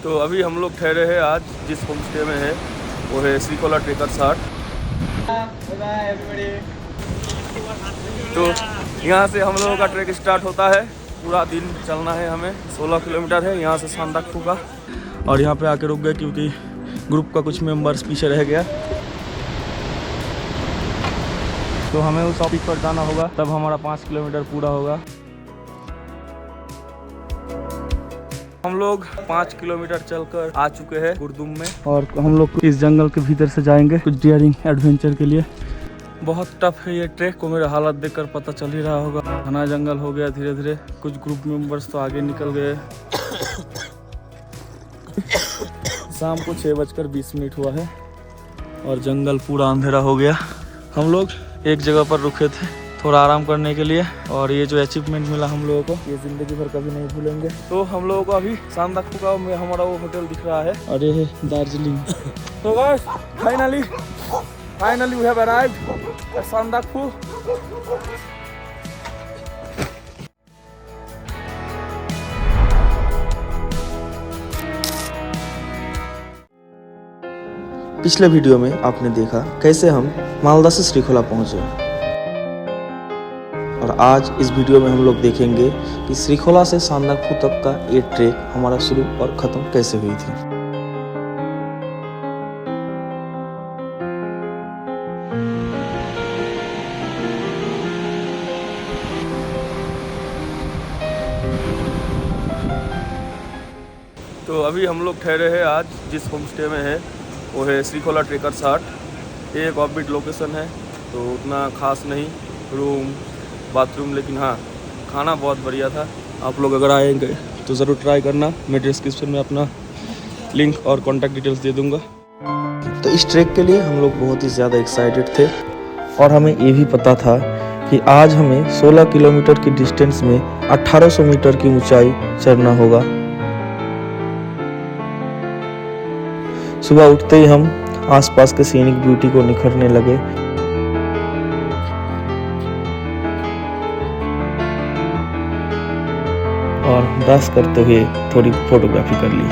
तो अभी हम लोग ठहरे हैं आज जिस होम स्टे में है वो है श्रीखोला ट्रेकर्स हट। तो यहाँ से हम लोगों का ट्रैक स्टार्ट होता है। पूरा दिन चलना है हमें, 16 किलोमीटर है यहाँ से सांदाकफू का। और यहाँ पे आके रुक गए क्योंकि ग्रुप का कुछ मेंबर्स पीछे रह गया, तो हमें उस ऑफिस पर जाना होगा, तब हमारा 5 किलोमीटर पूरा होगा। हम लोग 5 किलोमीटर चलकर आ चुके हैं गुरदुम में, और हम लोग इस जंगल के भीतर से जाएंगे कुछ डियरिंग एडवेंचर के लिए। बहुत टफ है ये ट्रैक को, मेरा हालत देखकर पता चल ही रहा होगा। घना जंगल हो गया धीरे धीरे, कुछ ग्रुप मेंबर्स तो आगे निकल गए। शाम को 6:20 हुआ है और जंगल पूरा अंधेरा हो गया। हम लोग एक जगह पर रुके थे थोड़ा आराम करने के लिए, और ये जो अचीवमेंट मिला हम लोगों को ये जिंदगी भर कभी नहीं भूलेंगे। तो हम लोगों को अभी सांदाकफू का में हमारा वो होटल दिख रहा है, और ये है दार्जिलिंग। तो guys finally we have arrived at Sandakphu. पिछले वीडियो में आपने देखा कैसे हम मालदा से श्रीखोला पहुंचे, और आज इस वीडियो में हम लोग देखेंगे कि श्रीखोला से सांदाकफू तक का ये ट्रैक हमारा शुरू और ख़त्म कैसे हुई थी। तो अभी हम लोग ठहरे हैं आज जिस होम स्टे में है वो है श्रीखोला ट्रेकर्स हट। ये एक ऑफबीट लोकेशन है, तो उतना खास नहीं रूम बाथरूम, लेकिन हाँ खाना बहुत बढ़िया था। आप लोग अगर आएंगे तो ज़रूर ट्राई करना। मैं डिस्क्रिप्शन में अपना लिंक और कॉन्टैक्ट डिटेल्स दे दूँगा। तो इस ट्रैक के लिए हम लोग बहुत ही ज़्यादा एक्साइटेड थे, और हमें ये भी पता था कि आज हमें 16 किलोमीटर की डिस्टेंस में 1800 मीटर की ऊंचाई चढ़ना होगा। सुबह उठते ही हम आसपास के सीनिक ब्यूटी को निखरने लगे। और ब्रश करते हुए थोड़ी फोटोग्राफी कर ली।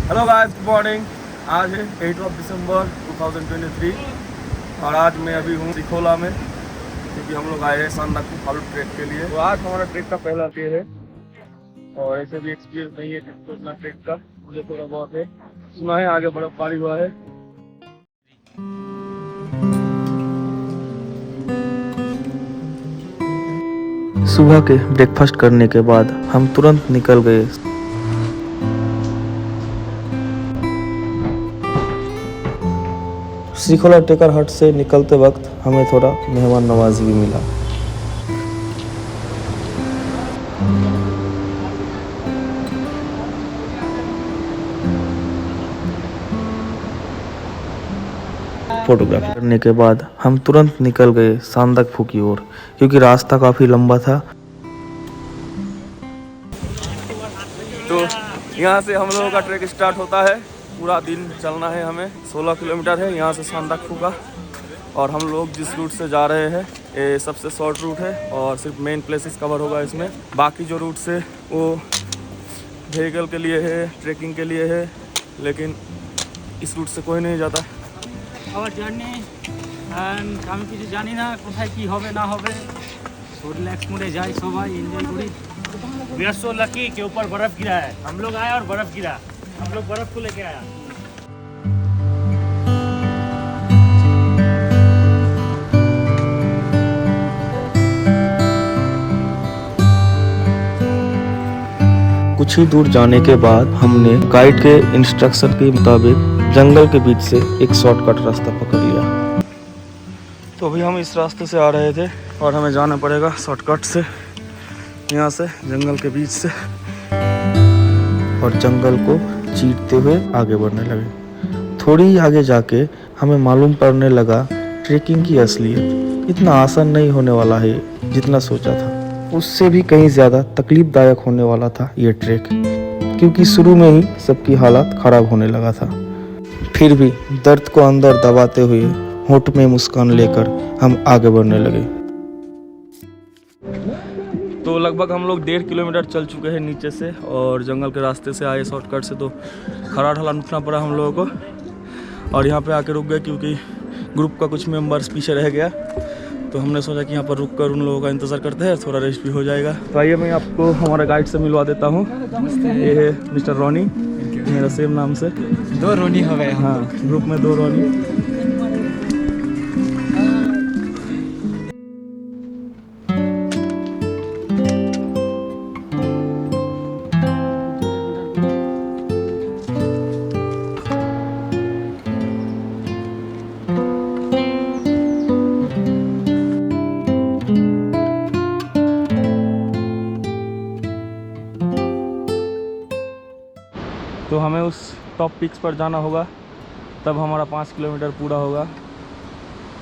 Hello guys, good morning. आज है 8 दिसंबर 2023, और आज मैं अभी हूँ श्रीखोला में, क्योंकि हम लोग आए हैं सांदाकफू फॉलो ट्रैक के लिए। तो आज हमारा ट्रैक का पहला डे है, और ऐसे भी एक्सपीरियंस नहीं है उतना ट्रैक का, मुझे थोड़ा बहुत है। सुना है आगे बर्फबारी हुआ है। सुबह के ब्रेकफास्ट करने के बाद हम तुरंत निकल गए। श्रीखोला ट्रेकर हट से निकलते वक्त हमें थोड़ा मेहमान नवाजी भी मिला। फोटोग्राफी करने के बाद हम तुरंत निकल गए सांदाकफू की ओर, क्योंकि रास्ता काफी लंबा था। तो यहाँ से हम लोगों का ट्रैक स्टार्ट होता है। पूरा दिन चलना है हमें, 16 किलोमीटर है यहाँ से सांदाकफू का। और हम लोग जिस रूट से जा रहे हैं ये सबसे शॉर्ट रूट है, और सिर्फ मेन प्लेसेस कवर होगा इसमें। बाकी जो रूट से वो व्हीकल के लिए है, ट्रैकिंग के लिए है, लेकिन इस रूट से कोई नहीं जाता। আমার জার্নি আমি কিছু জানি না কোথায় কি হবে না হবে, সো রিল্যাক্স মোডে যাই, সবাই এনজয় করি। वी आर सो लकी के ऊपर बर्फ गिरा है। हम लोग आए और बर्फ गिरा, हम लोग बर्फ को लेके आया। कुछ ही दूर जाने के बाद हमने गाइड के इंस्ट्रक्शन के मुताबिक जंगल के बीच से एक शॉर्टकट रास्ता पकड़ लिया। तो अभी हम इस रास्ते से आ रहे थे, और हमें जाना पड़ेगा शॉर्टकट से, यहाँ से जंगल के बीच से, और जंगल को चीरते हुए आगे बढ़ने लगे। थोड़ी ही आगे जाके हमें मालूम पड़ने लगा ट्रेकिंग की असलियत इतना आसान नहीं होने वाला है जितना सोचा था। उससे भी कहीं ज़्यादा तकलीफदायक होने वाला था ये ट्रैक, क्योंकि शुरू में ही सबकी हालत ख़राब होने लगा था। फिर भी दर्द को अंदर दबाते हुए होठ में मुस्कान लेकर हम आगे बढ़ने लगे। तो लगभग हम लोग 1.5 किलोमीटर चल चुके हैं नीचे से, और जंगल के रास्ते से आए शॉर्टकट से, तो खड़ा ढलान उठना पड़ा हम लोगों को। और यहाँ पे आके रुक गए क्योंकि ग्रुप का कुछ मेंबर्स पीछे रह गया, तो हमने सोचा कि यहाँ पर रुक कर उन लोगों का इंतज़ार करते हैं, थोड़ा रेस्ट भी हो जाएगा। तो आइए मैं आपको हमारे गाइड से मिलवा देता हूँ। ये है मिस्टर रोनी, मेरा सेम नाम से। 2 रोनी हो गए। हाँ, ग्रुप में 2 रोनी। तो हमें उस टॉप पिक्स पर जाना होगा, तब हमारा 5 किलोमीटर पूरा होगा।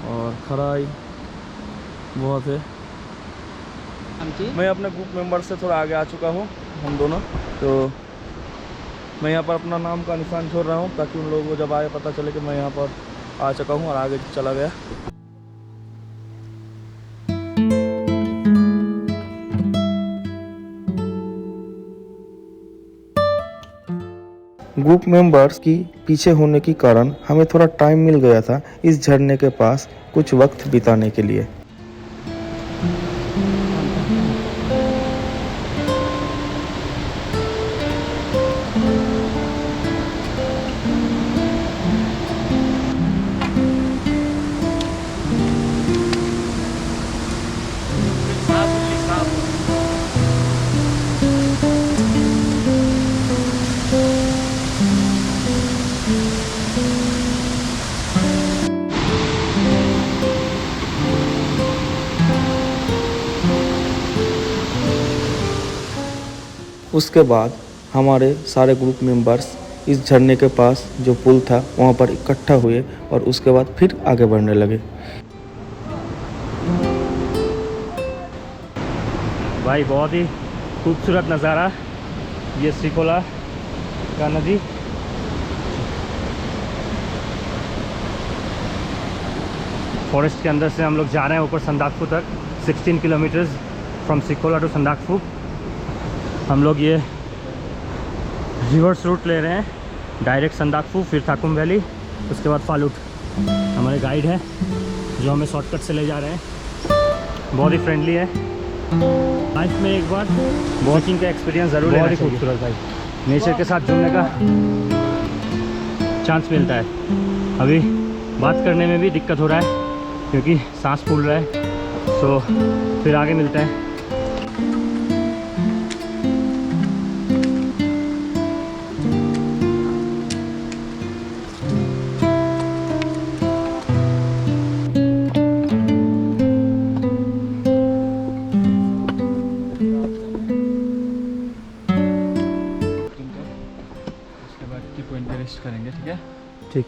और खराई बहुत है। मैं अपने ग्रुप मेंबर से थोड़ा आगे आ चुका हूँ, हम दोनों। तो मैं यहाँ पर अपना नाम का निशान छोड़ रहा हूँ ताकि उन लोगों को जब आए पता चले कि मैं यहाँ पर आ चुका हूँ और आगे चला गया। ग्रुप मेंबर्स की पीछे होने के कारण हमें थोड़ा टाइम मिल गया था इस झरने के पास कुछ वक्त बिताने के लिए। उसके बाद हमारे सारे ग्रुप मेंबर्स इस झरने के पास जो पुल था वहाँ पर इकट्ठा हुए और उसके बाद फिर आगे बढ़ने लगे। भाई बहुत ही खूबसूरत नज़ारा, ये श्रीखोला का नदी। फॉरेस्ट के अंदर से हम लोग जा रहे हैं ऊपर संदाकफू तक, 16 किलोमीटर्स फ्रॉम श्रीखोला टू संदाकफू। हम लोग ये रिवर्स रूट ले रहे हैं, डायरेक्ट संदाकफू, फिर थाकुम वैली, उसके बाद फालूट। हमारे गाइड है जो हमें शॉर्टकट से ले जा रहे हैं, बहुत ही फ्रेंडली है। लाइफ में एक बार वॉकिंग का एक्सपीरियंस ज़रूर लेना चाहिए। बहुत ही खूबसूरत भाई, नेचर के साथ जुड़ने का चांस मिलता है। अभी बात करने में भी दिक्कत हो रहा है क्योंकि सांस फूल रहा है। सो फिर आगे मिलते हैं। करेंगे, ठीक है? ठीक।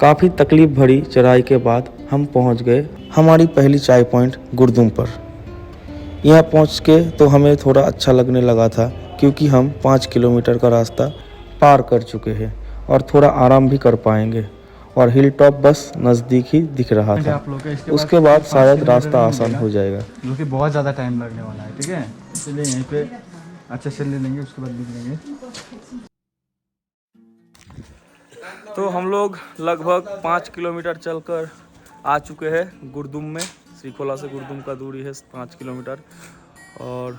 काफ़ी तकलीफ भरी चढ़ाई के बाद हम पहुंच गए हमारी पहली चाय पॉइंट गुरदुम पर। यहाँ पहुंच के तो हमें थोड़ा अच्छा लगने लगा था क्योंकि हम 5 किलोमीटर का रास्ता पार कर चुके हैं और थोड़ा आराम भी कर पाएंगे और हिल टॉप बस नज़दीक ही दिख रहा था। उसके बाद शायद रास्ता आसान हो जाएगा, जो कि बहुत ज़्यादा टाइम लगने वाला है, ठीक है? इसलिए यहीं पे अच्छा से ले लेंगे, उसके बाद लिख लेंगे। तो हम लोग लगभग 5 किलोमीटर चलकर आ चुके हैं गुरदुम में। श्रीखोला से गुरदुम का दूरी है 5 किलोमीटर। और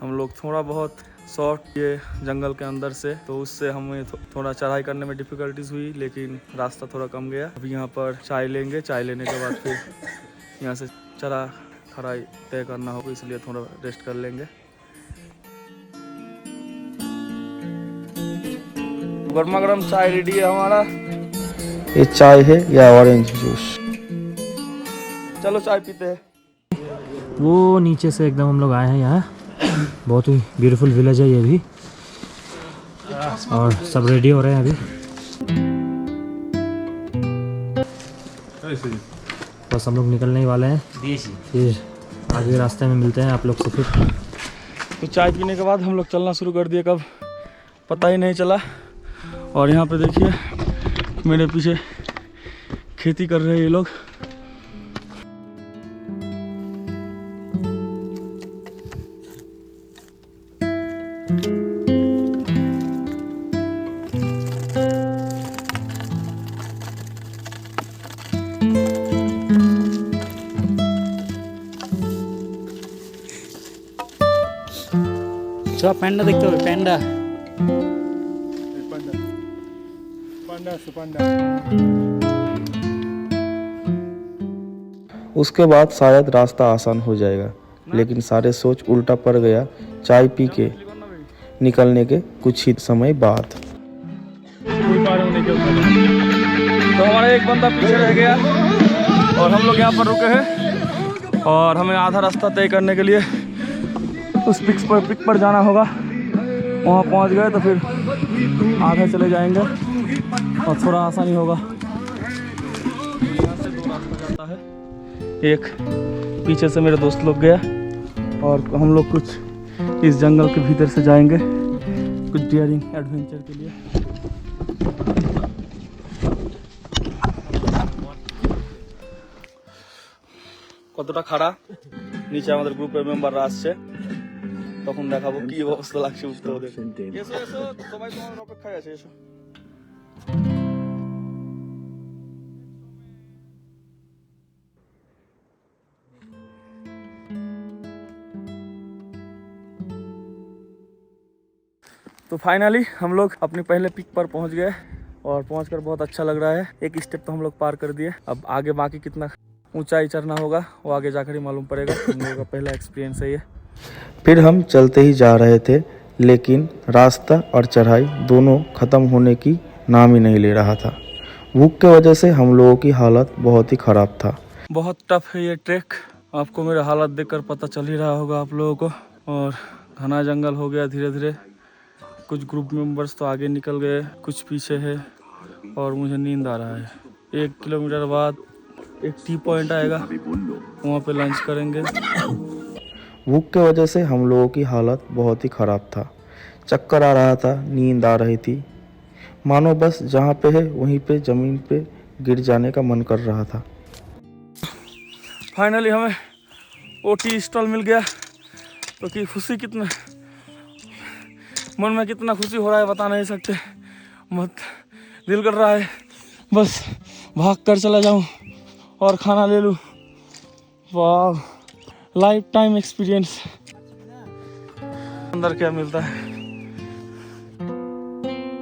हम लोग थोड़ा बहुत शॉर्ट ये जंगल के अंदर से, तो उससे हमें थोड़ा चढ़ाई करने में डिफ़िकल्टीज हुई, लेकिन रास्ता थोड़ा कम गया। अभी यहाँ पर चाय लेंगे, चाय लेने के बाद फिर यहाँ से चढ़ा खड़ाई तय करना होगा, इसलिए थोड़ा रेस्ट कर लेंगे। गर्मा गर्म चाय रेडी है हमारा। ये चाय है या ऑरेंज जूस? चलो चाय पीते हैं। वो नीचे से एकदम हम लोग आए हैं यहाँ। बहुत ही ब्यूटीफुल विलेज है ये भी, और सब रेडी हो रहे हैं अभी। बस हम लोग निकलने ही वाले हैं, फिर आगे रास्ते में मिलते हैं आप लोग से। फिर तो चाय पीने के बाद हम लोग चलना शुरू कर दिए, कब पता ही नहीं चला। और यहाँ पे देखिए मेरे पीछे खेती कर रहे हैं ये लोग। सब पैंडा देखते हो, पैंडा। उसके बाद शायद रास्ता आसान हो जाएगा, लेकिन सारे सोच उल्टा पड़ गया चाय पी के निकलने के कुछ ही समय बाद। तो हमारा एक बंदा पीछे रह गया और हम लोग यहाँ पर रुके हैं और हमें आधा रास्ता तय करने के लिए उस पिक पर जाना होगा। वहाँ पहुँच गए तो फिर आधे चले जाएंगे और थोड़ा आसानी होगा। यहाँ से 2 रास्ता जाता है, एक पीछे से मेरे दोस्त लोग गया और हम लोग कुछ इस जंगल के भीतर से जाएंगे कुछ डियरिंग एडवेंचर के लिए। কতটা খারাপ নিচে আমাদের গ্রুপের মেম্বাররা আসছে, তখন দেখাবো কি অবস্থা লাগছে বুঝতে ওদের। এসো এসো সবাই তোমাদের অপেক্ষায় আছে, এসো। तो फाइनली हम लोग अपनी पहले पिक पर पहुंच गए और पहुंचकर बहुत अच्छा लग रहा है। एक स्टेप तो हम लोग पार कर दिए, अब आगे बाकी कितना ऊंचाई चढ़ना होगा वो आगे जाकर ही मालूम पड़ेगा। हम लोगों का पहला एक्सपीरियंस है ये। फिर हम चलते ही जा रहे थे, लेकिन रास्ता और चढ़ाई दोनों ख़त्म होने की नाम ही नहीं ले रहा था। भूख के वजह से हम लोगों की हालत बहुत ही ख़राब था। बहुत टफ है ये ट्रैक, आपको मेरा हालत देखकर पता चल ही रहा होगा आप लोगों को। और घना जंगल हो गया धीरे धीरे, कुछ ग्रुप मेंबर्स तो आगे निकल गए, कुछ पीछे है और मुझे नींद आ रहा है। 1 किलोमीटर बाद एक टी पॉइंट आएगा, वहाँ पे लंच करेंगे। भूख के वजह से हम लोगों की हालत बहुत ही ख़राब था, चक्कर आ रहा था, नींद आ रही थी, मानो बस जहाँ पे है वहीं पे ज़मीन पे गिर जाने का मन कर रहा था। फाइनली हमें वो टी स्टॉल मिल गया, तो कि खुशी कितना मन में कितना खुशी हो रहा है बता नहीं सकते। मत दिल कर रहा है बस भाग कर चला जाऊं और खाना ले लूं। वाह, लाइफ टाइम एक्सपीरियंस। अंदर क्या मिलता है।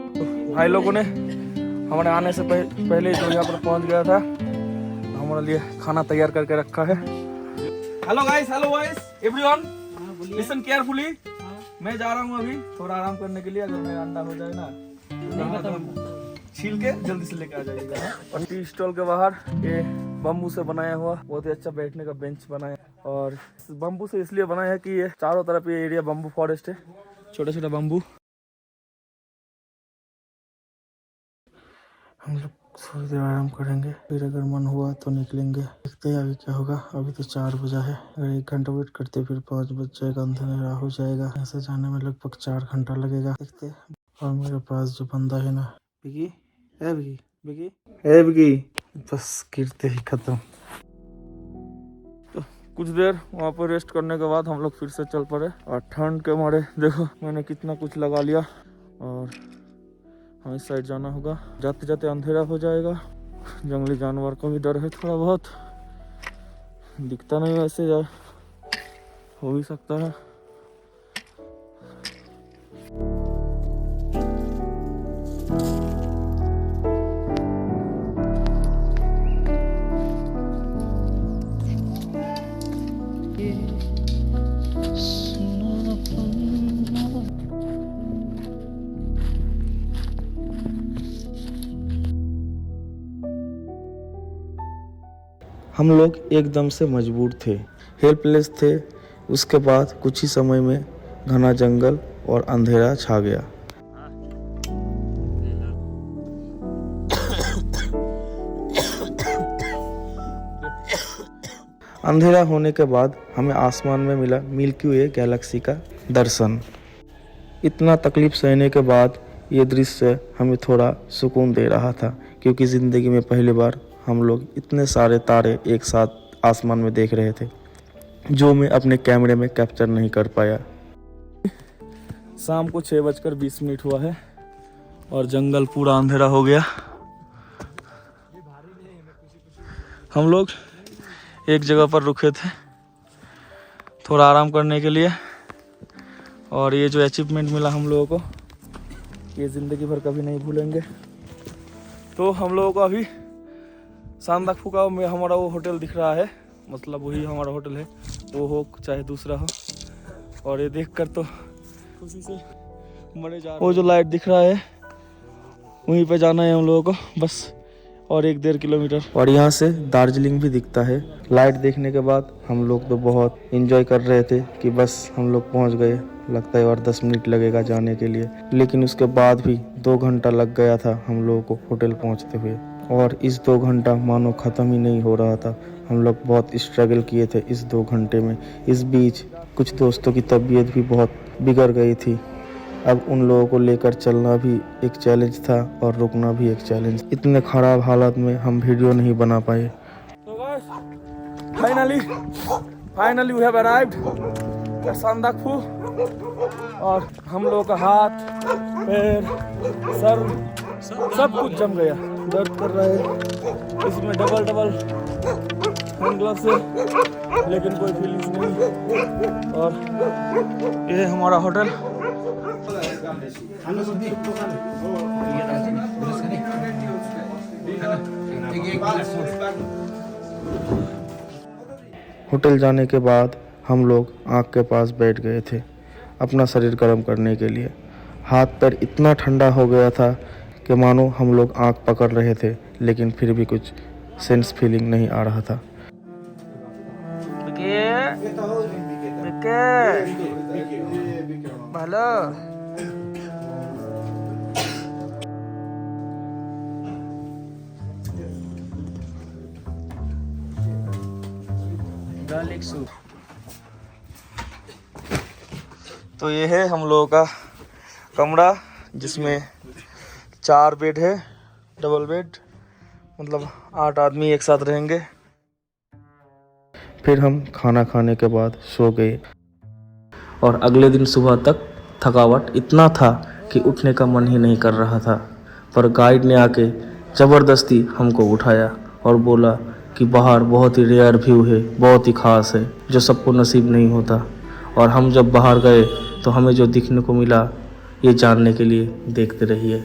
तो भाई लोगों ने हमारे आने से पहले जो यहाँ पर पहुंच गया था, हमारे लिए खाना तैयार करके रखा है। Hello guys everyone, listen carefully. मैं जा रहा हूँ अभी थोड़ा आराम करने के लिए। अगर मेरा अंडा हो जाए ना छील के जल्दी से लेके आ जाइएगा। और टी स्टॉल के बाहर ये बम्बू से बनाया हुआ बहुत ही अच्छा बैठने का बेंच बनाया, और बम्बू से इसलिए बनाया है कि ये चारों तरफ ये एरिया बम्बू फॉरेस्ट है, छोटा छोटा बम्बू। हम लोग थोड़ी देर आराम करेंगे, फिर अगर मन हुआ तो निकलेंगे। देखते हैं अभी क्या होगा। अभी तो 4 बजा है, अगर 1 घंटा वेट करते फिर 5 बज जाएगा, अंधेरा हो जाएगा। ऐसे जाने में लगभग 4 घंटा लगेगा। देखते हैं। और मेरे पास जो बंदा है ना, बिगी बस गिरते ही खत्म। तो कुछ देर वहाँ पर रेस्ट करने के बाद हम लोग फिर से चल पड़े। और ठंड के मारे देखो मैंने कितना कुछ लगा लिया, और हमें इस साइड जाना होगा। जाते जाते अंधेरा हो जाएगा। जंगली जानवर का भी डर है थोड़ा बहुत, दिखता नहीं वैसे, हो भी सकता है। हम लोग एकदम से मजबूर थे, हेल्पलेस थे। उसके बाद कुछ ही समय में घना जंगल और अंधेरा छा गया। अंधेरा होने के बाद हमें आसमान में मिला मिल्की वे गैलेक्सी का दर्शन। इतना तकलीफ सहने के बाद ये दृश्य हमें थोड़ा सुकून दे रहा था, क्योंकि ज़िंदगी में पहली बार हम लोग इतने सारे तारे एक साथ आसमान में देख रहे थे, जो मैं अपने कैमरे में कैप्चर नहीं कर पाया। शाम को 6:20 हुआ है और जंगल पूरा अंधेरा हो गया। हम लोग एक जगह पर रुके थे थोड़ा आराम करने के लिए, और ये जो अचीवमेंट मिला हम लोगों को, ये ज़िंदगी भर कभी नहीं भूलेंगे। तो हम लोगों को अभी सांदाक फुका में हमारा वो होटल दिख रहा है, मतलब वही हमारा होटल है, वो हो चाहे दूसरा हो। और ये देखकर तो खुशी से मरे जा रहे। वो जो लाइट दिख रहा है वहीं पे जाना है हम लोगों को बस, और 1-1.5 किलोमीटर। और यहाँ से दार्जिलिंग भी दिखता है। लाइट देखने के बाद हम लोग तो बहुत एंजॉय कर रहे थे कि बस हम लोग पहुँच गए, लगता है और 10 मिनट लगेगा जाने के लिए, लेकिन उसके बाद भी 2 घंटा लग गया था हम लोगों को होटल पहुँचते हुए। और इस 2 घंटा मानो ख़त्म ही नहीं हो रहा था। हम लोग बहुत स्ट्रगल किए थे इस 2 घंटे में। इस बीच कुछ दोस्तों की तबीयत भी बहुत बिगड़ गई थी। अब उन लोगों को लेकर चलना भी एक चैलेंज था और रुकना भी एक चैलेंज। इतने खराब हालत में हम वीडियो नहीं बना पाए। Finally we have arrived at Sandakphu, और हम लोगों का हाथ पैर सर सब कुछ जम गया, दर्द कर रहा है। इसमें डबल हैंड ग्लव्स है, लेकिन कोई फीलिंग्स नहीं। और ये है हमारा होटल। होटल जाने के बाद हम लोग आग के पास बैठ गए थे अपना शरीर गर्म करने के लिए। हाथ पैर इतना ठंडा हो गया था कि मानो हम लोग आग पकड़ रहे थे, लेकिन फिर भी कुछ सेंस फीलिंग नहीं आ रहा था। Garlic soup. तो ये है हम लोगों का कमरा, जिसमें 4 बेड है, डबल बेड, मतलब 8 आदमी एक साथ रहेंगे। फिर हम खाना खाने के बाद सो गए, और अगले दिन सुबह तक थकावट इतना था कि उठने का मन ही नहीं कर रहा था। पर गाइड ने आके ज़बरदस्ती हमको उठाया और बोला कि बाहर बहुत ही रेयर व्यू है, बहुत ही ख़ास है, जो सबको नसीब नहीं होता। और हम जब बाहर गए तो हमें जो दिखने को मिला, ये जानने के लिए देखते रहिए।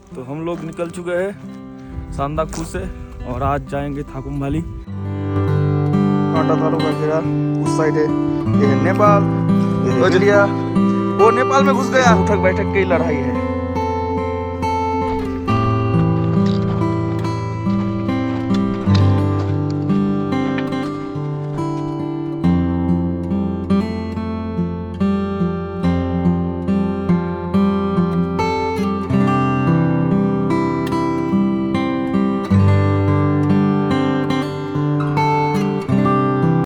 तो हम लोग निकल चुके हैं सांदाकफू से, और आज जाएंगे थाकुम वैली। कांटाथारू का घेरा उस साइड है, ये है नेपाल, ये है इंडिया। वो नेपाल में घुस गया, उठक बैठक की लड़ाई है।